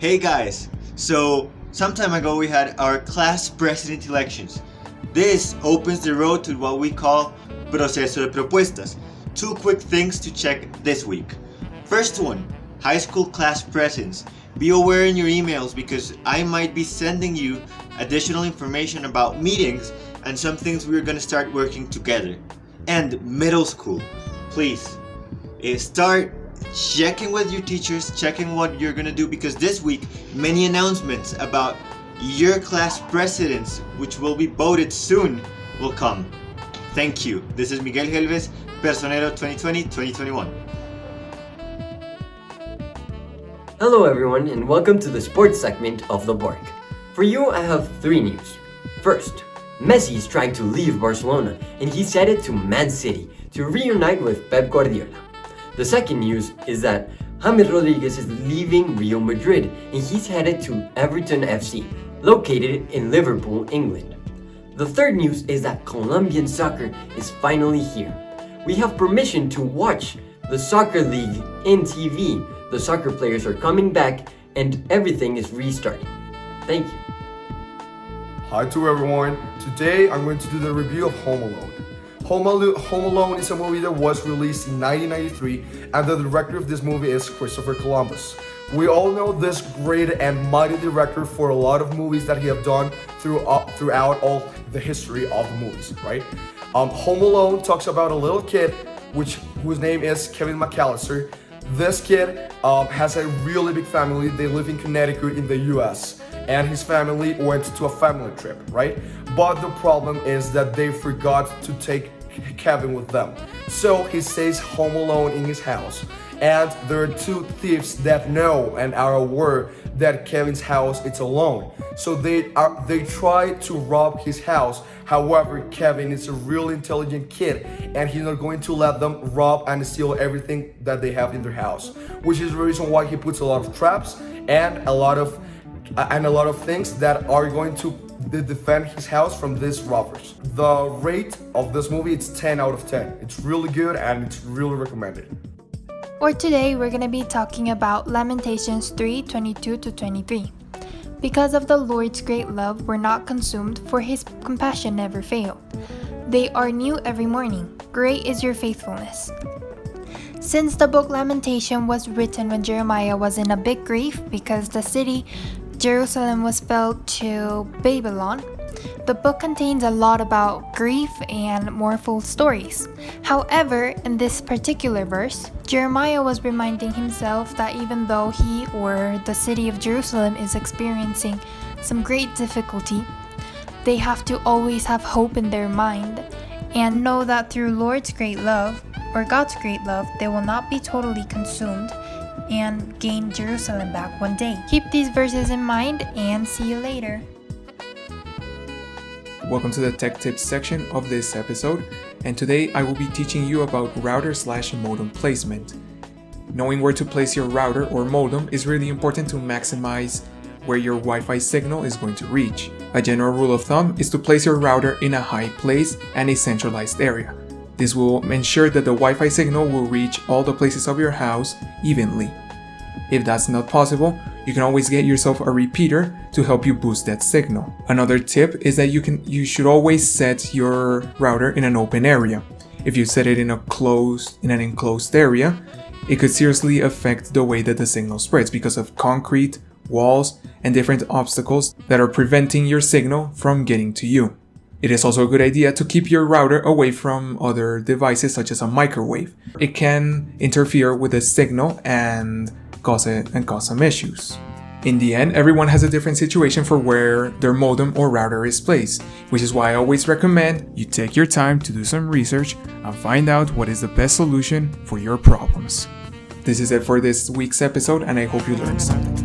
Hey guys, so some time ago we had our class president elections. This opens the road to what we call proceso de propuestas. Two quick things to check this week. First one, high school class presidents. Be aware in your emails because I might be sending you additional information about meetings and some things we're going to start working together. And middle school, please start checking with your teachers, checking what you're gonna do, because this week many announcements about your class presidents, which will be voted soon, will come. Thank you. This is Miguel Helves, Personero 2020-2021. Hello everyone and welcome to the sports segment of The Borg. For you, I have 3 news. First, Messi is trying to leave Barcelona and he's headed to Man City to reunite with Pep Guardiola. The second news is that James Rodriguez is leaving Real Madrid and he's headed to Everton FC, located in Liverpool, England. The third news is that Colombian soccer is finally here. We have permission to watch the soccer league in TV. The soccer players are coming back and everything is restarting. Thank you. Hi to everyone. Today I'm going to do the review of Home Alone. Home Alone is a movie that was released in 1993 and the director of this movie is Christopher Columbus. We all know this great and mighty director for a lot of movies that he have done throughout all the history of the movies, right? Home Alone talks about a little kid whose name is Kevin McAllister. This kid has a really big family. They live in Connecticut in the US. And his family went to a family trip, right? But the problem is that they forgot to take Kevin with them. So he stays home alone in his house. And there are 2 thieves that know and are aware that Kevin's house is alone. So they try to rob his house. However, Kevin is a really intelligent kid and he's not going to let them rob and steal everything that they have in their house. Which is the reason why he puts a lot of traps and a lot of things that are going to defend his house from these robbers. The rate of this movie is 10 out of 10. It's really good and it's really recommended. For today, we're going to be talking about Lamentations 3:22-23. Because of the Lord's great love, we're not consumed, for his compassion never fail. They are new every morning. Great is your faithfulness. Since the book Lamentation was written when Jeremiah was in a big grief because the city Jerusalem was fell to Babylon, the book contains a lot about grief and mournful stories. However, in this particular verse, Jeremiah was reminding himself that even though he or the city of Jerusalem is experiencing some great difficulty, they have to always have hope in their mind and know that through Lord's great love, or God's great love, they will not be totally consumed and gain Jerusalem back one day. Keep these verses in mind and see you later. Welcome to the Tech Tips section of this episode, and today I will be teaching you about router/modem placement. Knowing where to place your router or modem is really important to maximize where your Wi-Fi signal is going to reach. A general rule of thumb is to place your router in a high place and a centralized area. This will ensure that the Wi-Fi signal will reach all the places of your house evenly. If that's not possible, you can always get yourself a repeater to help you boost that signal. Another tip is that you should always set your router in an open area. If you set it in an enclosed area, it could seriously affect the way that the signal spreads because of concrete, walls, and different obstacles that are preventing your signal from getting to you. It is also a good idea to keep your router away from other devices such as a microwave. It can interfere with the signal and cause some issues. In the end, everyone has a different situation for where their modem or router is placed, which is why I always recommend you take your time to do some research and find out what is the best solution for your problems. This is it for this week's episode, and I hope you learned something.